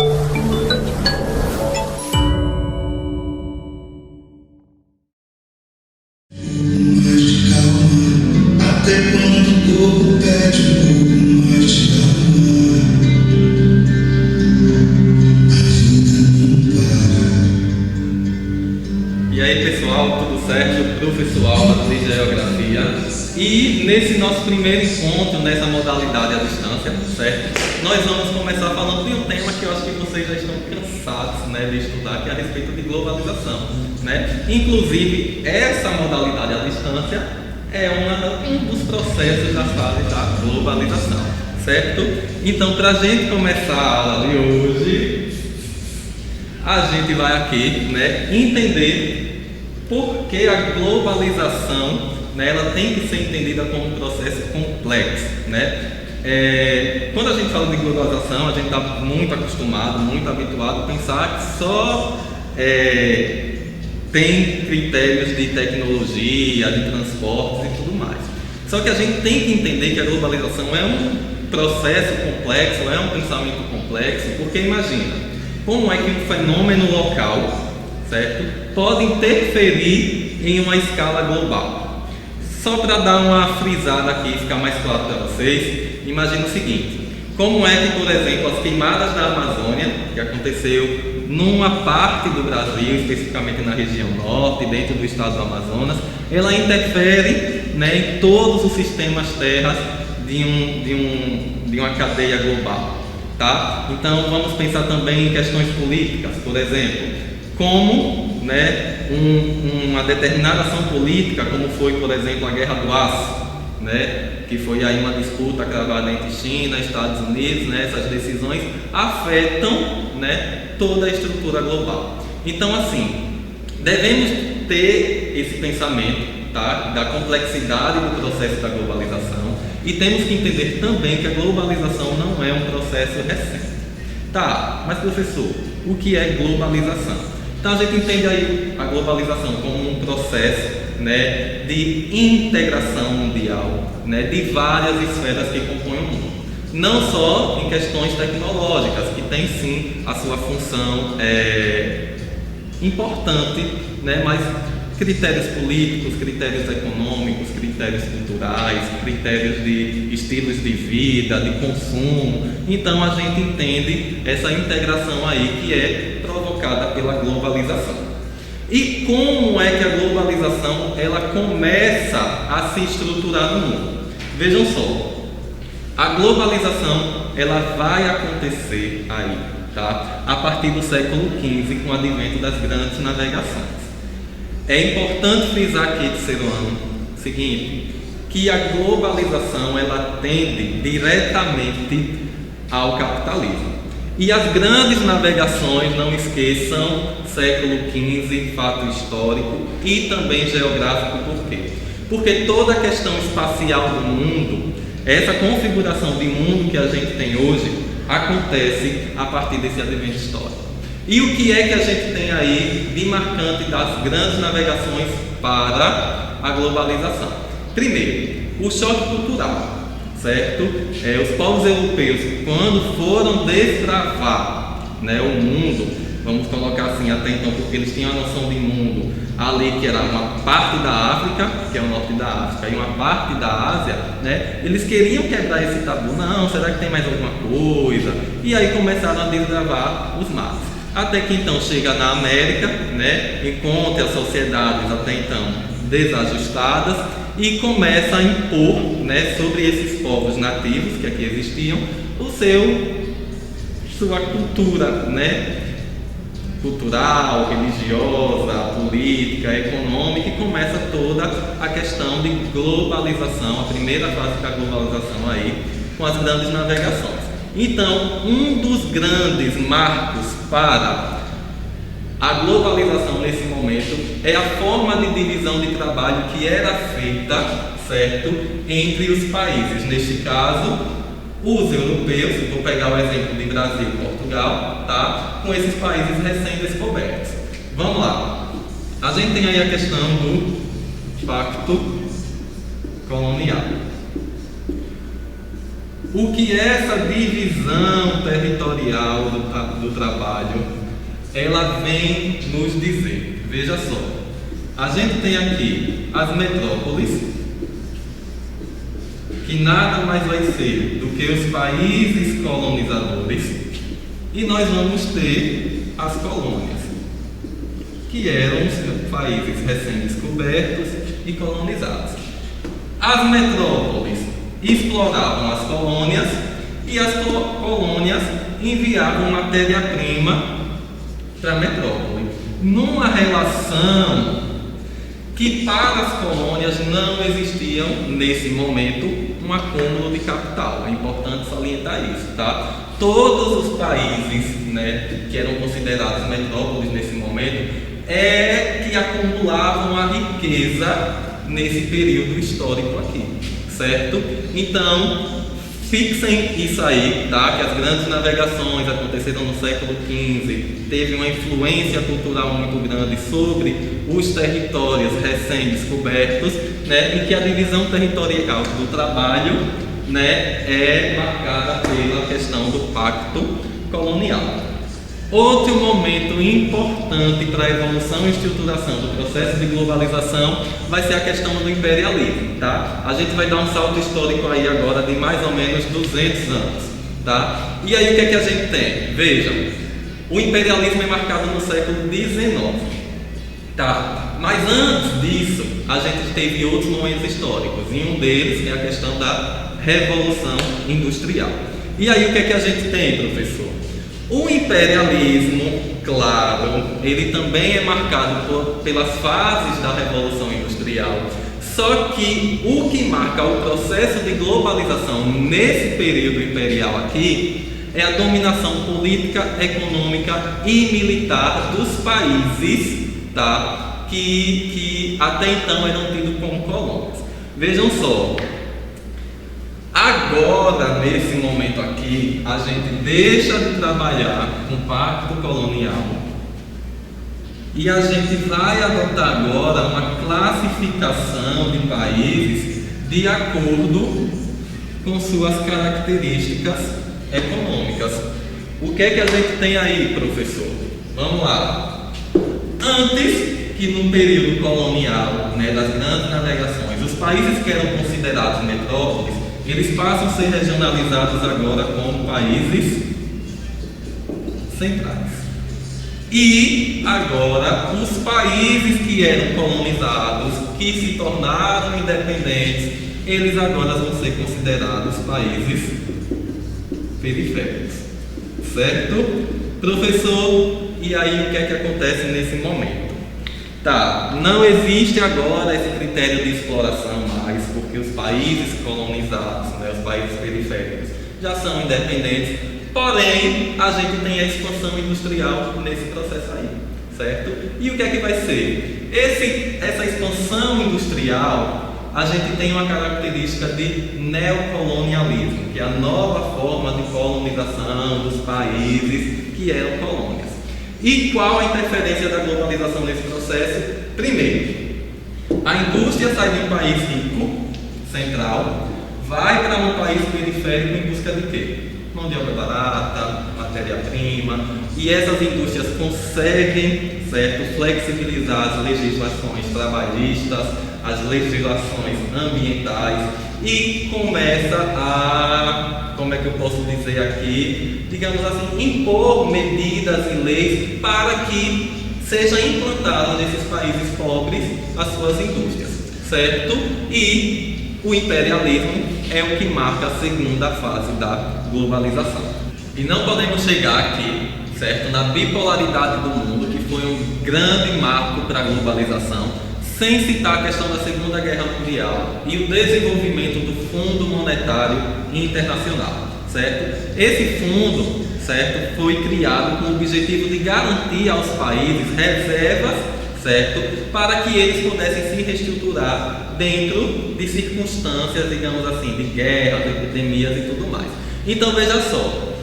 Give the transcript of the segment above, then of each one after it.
E aí pessoal, tudo certo? Professor Álvaro de Geografia. E nesse nosso primeiro encontro, nessa modalidade à distância, certo? Nós vamos começar falando de um tema que eu acho que vocês já estão cansados, né, de estudar, que é a respeito de globalização, né? Inclusive, essa modalidade à distância é um dos processos da fase da globalização, certo? Então, para a gente começar a aula de hoje, a gente vai aqui, né, entender por que a globalização, né, ela tem que ser entendida como um processo complexo, né? Quando a gente fala de globalização, a gente está muito acostumado, muito habituado a pensar que só tem critérios de tecnologia, de transportes e tudo mais. Só que a gente tem que entender que a globalização é um processo complexo, é um pensamento complexo, porque imagina, como é que um fenômeno local, certo, pode interferir em uma escala global? Só para dar uma frisada aqui e ficar mais claro para vocês, imagine o seguinte: como é que, por exemplo, as queimadas da Amazônia, que aconteceu numa parte do Brasil, especificamente na região norte, dentro do estado do Amazonas, ela interfere, né, em todos os sistemas terras de uma cadeia global, tá? Então vamos pensar também em questões políticas, por exemplo, como, né, uma determinada ação política, como foi, por exemplo, a Guerra do Aço, né, que foi aí uma disputa cravada entre China e Estados Unidos, né, essas decisões afetam, né, toda a estrutura global. Então, assim, devemos ter esse pensamento, tá, da complexidade do processo da globalização, e temos que entender também que a globalização não é um processo recente. Tá, mas professor, o que é globalização? Então a gente entende aí a globalização como um processo, né, de integração mundial, né, de várias esferas que compõem o mundo. Não só em questões tecnológicas, que tem sim a sua função importante, né, mas critérios políticos, critérios econômicos, critérios culturais, critérios de estilos de vida, de consumo. Então a gente entende essa integração aí que é provocada pela globalização. E como é que a globalização ela começa a se estruturar no mundo? Vejam só, a globalização ela vai acontecer aí, tá, a partir do século XV, com o advento das grandes navegações. É importante frisar aqui, terceiro ano, o seguinte, que a globalização ela tende diretamente ao capitalismo. E as grandes navegações, não esqueçam, século XV, fato histórico e também geográfico. Por quê? Porque toda a questão espacial do mundo, essa configuração de mundo que a gente tem hoje, acontece a partir desse advento histórico. E o que é que a gente tem aí de marcante das grandes navegações para a globalização? Primeiro, o choque cultural, certo? Os povos europeus, quando foram desbravar, né, o mundo, vamos colocar assim até então, porque eles tinham a noção de mundo ali que era uma parte da África, que é o norte da África, e uma parte da Ásia, né? Eles queriam quebrar esse tabu. Não, será que tem mais alguma coisa? E aí começaram a desbravar os mares. Até que então chega na América, né, encontra as sociedades até então desajustadas e começa a impor, né, sobre esses povos nativos que aqui existiam, sua cultura, né, cultural, religiosa, política, econômica, e começa toda a questão de globalização, a primeira fase da globalização aí, com as grandes navegações. Então, um dos grandes marcos para a globalização nesse momento é a forma de divisão de trabalho que era feita, certo, entre os países. Neste caso, os europeus, vou pegar o exemplo de Brasil e Portugal, tá, com esses países recém-descobertos. Vamos lá. A gente tem aí a questão do pacto colonial. O que é essa divisão territorial do do Trabalho, ela vem nos dizer, veja só, a gente tem aqui as metrópoles, que nada mais vai ser do que os países colonizadores, e nós vamos ter as colônias, que eram os países recém-descobertos e colonizados. As metrópoles exploravam as colônias e as colônias enviavam matéria-prima para a metrópole, numa relação que para as colônias não existiam nesse momento um acúmulo de capital. É importante salientar isso, tá? Todos os países, né, que eram considerados metrópoles nesse momento que acumulavam a riqueza nesse período histórico aqui, certo? Então, fixem isso aí, tá? Que as grandes navegações aconteceram no século XV, teve uma influência cultural muito grande sobre os territórios recém-descobertos, né? E que a divisão territorial do trabalho, né, é marcada pela questão do pacto colonial. Outro momento importante para a evolução e estruturação do processo de globalização vai ser a questão do imperialismo, tá? A gente vai dar um salto histórico aí agora de mais ou menos 200 anos, tá? E aí o que é que a gente tem? Vejam, o imperialismo é marcado no século XIX, tá? Mas antes disso, a gente teve outros momentos históricos, e um deles é a questão da Revolução Industrial. E aí o que é que a gente tem, professor? O imperialismo, claro, ele também é marcado pelas fases da Revolução Industrial, só que o que marca o processo de globalização nesse período imperial aqui é a dominação política, econômica e militar dos países, tá? que até então eram tidos como colônias. Vejam só, agora, nesse momento aqui, a gente deixa de trabalhar com o pacto colonial e a gente vai adotar agora uma classificação de países de acordo com suas características econômicas. O que é que a gente tem aí, professor? Vamos lá. Antes que no período colonial, né, das grandes navegações, os países que eram considerados metrópoles, eles passam a ser regionalizados agora como países centrais. E agora, os países que eram colonizados, que se tornaram independentes, eles agora vão ser considerados países periféricos. Certo? Professor, e aí o que é que acontece nesse momento? Tá, não existe agora esse critério de exploração mais, porque os países colonizados, né, os países periféricos, já são independentes, porém, a gente tem a expansão industrial nesse processo aí, certo? E o que é que vai ser? Essa expansão industrial, a gente tem uma característica de neocolonialismo, que é a nova forma de colonização dos países que eram colônias. E qual a interferência da globalização nesse processo? Primeiro, a indústria sai de um país rico, central, vai para um país periférico em busca de quê? Mão de obra barata, matéria-prima, e essas indústrias conseguem, certo, flexibilizar as legislações trabalhistas, as legislações ambientais e começa a, como é que eu posso dizer aqui, digamos assim, impor medidas e leis para que seja implantada nesses países pobres as suas indústrias, certo? E o imperialismo é o que marca a segunda fase da globalização. E não podemos chegar aqui, certo, na bipolaridade do mundo, que foi um grande marco para a globalização, sem citar a questão da Segunda Guerra Mundial e o desenvolvimento do Fundo Monetário Internacional, certo? Esse fundo, certo, foi criado com o objetivo de garantir aos países reservas, certo, para que eles pudessem se reestruturar dentro de circunstâncias, digamos assim, de guerra, de epidemias e tudo mais. Então veja só,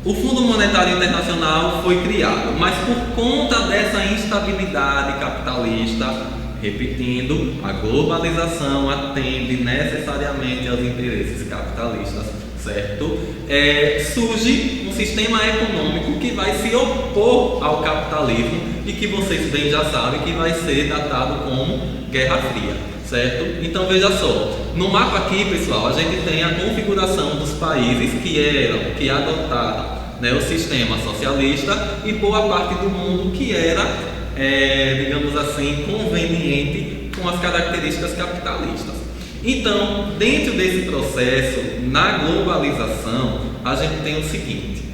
o Fundo Monetário Internacional foi criado, mas por conta dessa instabilidade capitalista, repetindo, a globalização atende necessariamente aos interesses capitalistas, certo? Surge um sistema econômico que vai se opor ao capitalismo e que vocês bem já sabem que vai ser datado como Guerra Fria, certo? Então veja só, no mapa aqui, pessoal, a gente tem a configuração dos países que adotaram, né, o sistema socialista e boa parte do mundo que era, digamos assim, conveniente com as características capitalistas. Então, dentro desse processo, na globalização, a gente tem o seguinte: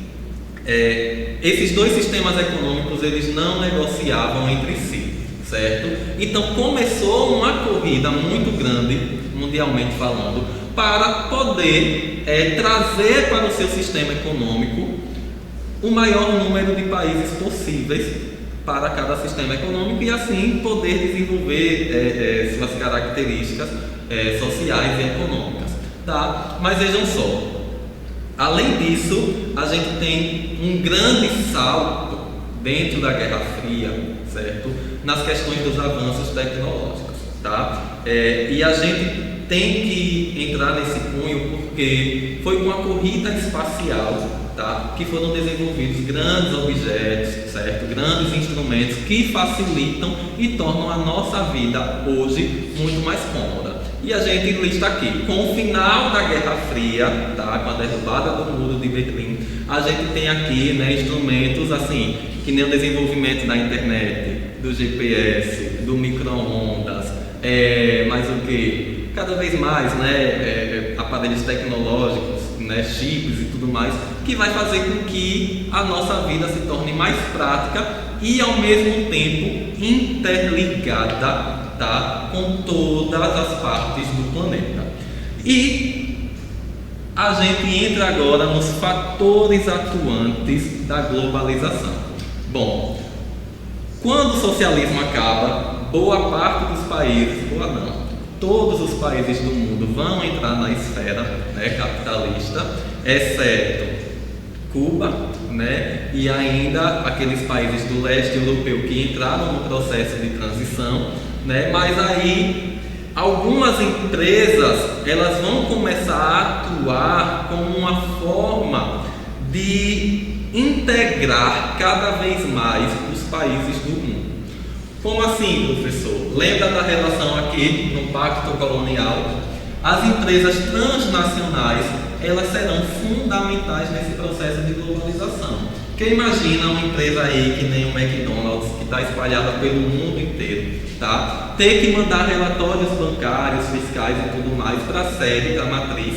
esses dois sistemas econômicos eles não negociavam entre si, certo? Então começou uma corrida muito grande, mundialmente falando, para poder trazer para o seu sistema econômico o maior número de países possíveis para cada sistema econômico e assim poder desenvolver suas características sociais e econômicas, tá? Mas vejam só, além disso, a gente tem um grande salto dentro da Guerra Fria, certo? Nas questões dos avanços tecnológicos, tá? E a gente tem que entrar nesse cunho porque foi com a corrida espacial, tá, que foram desenvolvidos grandes objetos, certo? Grandes instrumentos que facilitam e tornam a nossa vida hoje muito mais cômoda. E a gente lista aqui, com o final da Guerra Fria, tá, com a derrubada do muro de Berlim, a gente tem aqui, né, instrumentos assim, que nem o desenvolvimento da internet, do GPS, do micro-ondas, mais o que? Cada vez mais, né, aparelhos tecnológicos, né, chips e tudo mais, que vai fazer com que a nossa vida se torne mais prática e ao mesmo tempo interligada, tá, com todas as partes do planeta. E a gente entra agora nos fatores atuantes da globalização. Bom, quando o socialismo acaba, boa parte dos países, todos os países do mundo vão entrar na esfera, né, capitalista, exceto Cuba, né, e ainda aqueles países do leste europeu que entraram no processo de transição, né, mas aí algumas empresas elas vão começar a atuar como uma forma de integrar cada vez mais os países do mundo. Como assim, professor? Lembra da relação aqui no Pacto Colonial? As empresas transnacionais, elas serão fundamentais nesse processo de globalização. Porque imagina uma empresa aí que nem o McDonald's, que está espalhada pelo mundo inteiro, tá? Ter que mandar relatórios bancários, fiscais e tudo mais para a sede da matriz,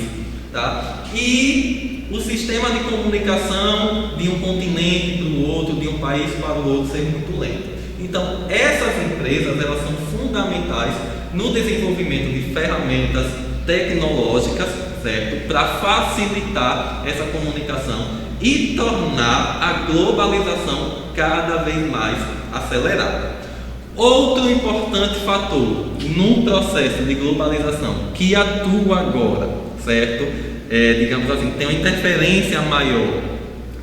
tá? E o sistema de comunicação de um continente para o outro, de um país para o outro, ser muito lento. Então, essas empresas, elas são fundamentais no desenvolvimento de ferramentas tecnológicas, certo? Para facilitar essa comunicação e tornar a globalização cada vez mais acelerada. Outro importante fator no processo de globalização que atua agora, certo? Digamos assim, tem uma interferência maior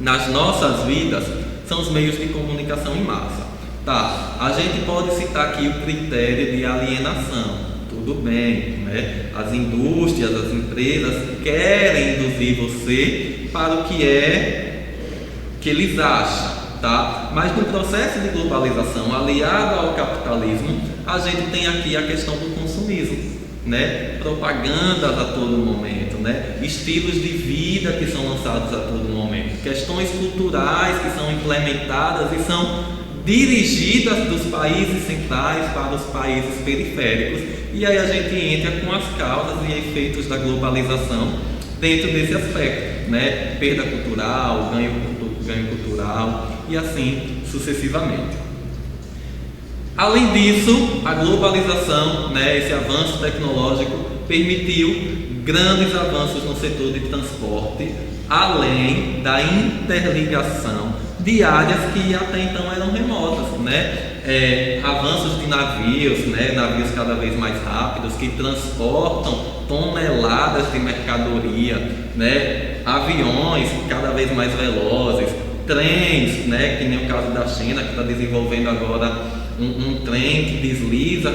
nas nossas vidas, são os meios de comunicação em massa. Tá, a gente pode citar aqui o critério de alienação, tudo bem, né? As indústrias, as empresas querem induzir você para o que eles acham, tá? Mas no processo de globalização aliado ao capitalismo, a gente tem aqui a questão do consumismo, né? Propagandas a todo momento, né? Estilos de vida que são lançados a todo momento, questões culturais que são implementadas e são dirigidas dos países centrais para os países periféricos, e aí a gente entra com as causas e efeitos da globalização dentro desse aspecto, né? Perda cultural, ganho cultural e assim sucessivamente. Além disso, a globalização, né, esse avanço tecnológico permitiu grandes avanços no setor de transporte, além da interligação de áreas que até então eram remotas, né? Avanços de navios, né? Navios cada vez mais rápidos que transportam toneladas de mercadoria, né? Aviões cada vez mais velozes, trens, né? Que nem o caso da China, que está desenvolvendo agora um trem que desliza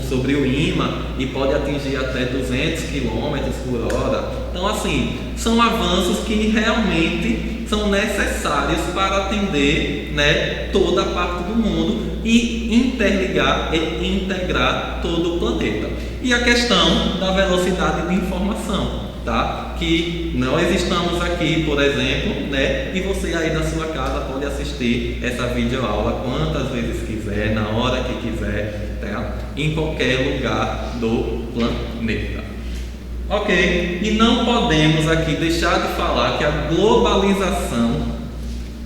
sobre o imã e pode atingir até 200 km por hora. Então, assim, são avanços que realmente são necessários para atender, né, toda a parte do mundo e interligar e integrar todo o planeta. E a questão da velocidade de informação, tá? Que nós estamos aqui, por exemplo, né? E você aí na sua casa pode assistir essa videoaula quantas vezes quiser, na hora que quiser, tá? Em qualquer lugar do planeta. Ok? E não podemos aqui deixar de falar que a globalização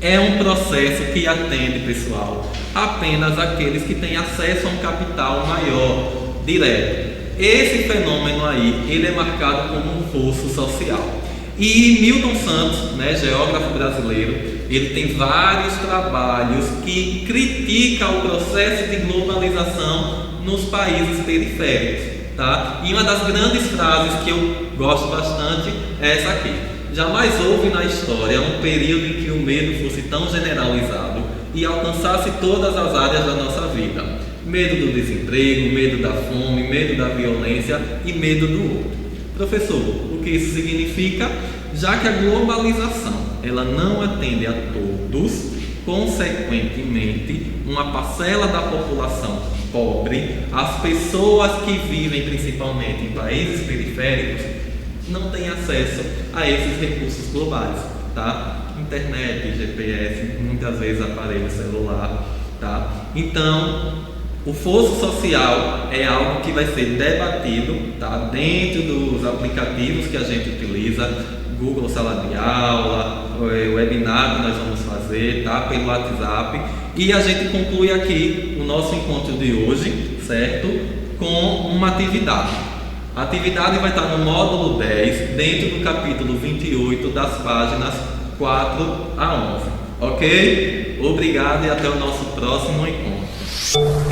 é um processo que atende, pessoal, apenas aqueles que têm acesso a um capital maior, direto. Esse fenômeno aí, ele é marcado como um fosso social. E Milton Santos, né, geógrafo brasileiro, ele tem vários trabalhos que criticam o processo de globalização nos países periféricos, tá? E uma das grandes frases que eu gosto bastante é essa aqui: jamais houve na história um período em que o medo fosse tão generalizado e alcançasse todas as áreas da nossa vida. Medo do desemprego, medo da fome, medo da violência e medo do outro. Professor, o que isso significa? Já que a globalização ela não atende a todos, consequentemente, uma parcela da população pobre, as pessoas que vivem principalmente em países periféricos, não têm acesso a esses recursos globais, tá? Internet, GPS, muitas vezes aparelho celular, tá? Então, o fosso social é algo que vai ser debatido, tá? Dentro dos aplicativos que a gente utiliza, Google Sala de Aula, o webinar que nós vamos fazer, tá? Pelo WhatsApp. E a gente conclui aqui o nosso encontro de hoje, certo? Com uma atividade. A atividade vai estar no módulo 10, dentro do capítulo 28, das páginas 4 a 11. Ok? Obrigado e até o nosso próximo encontro.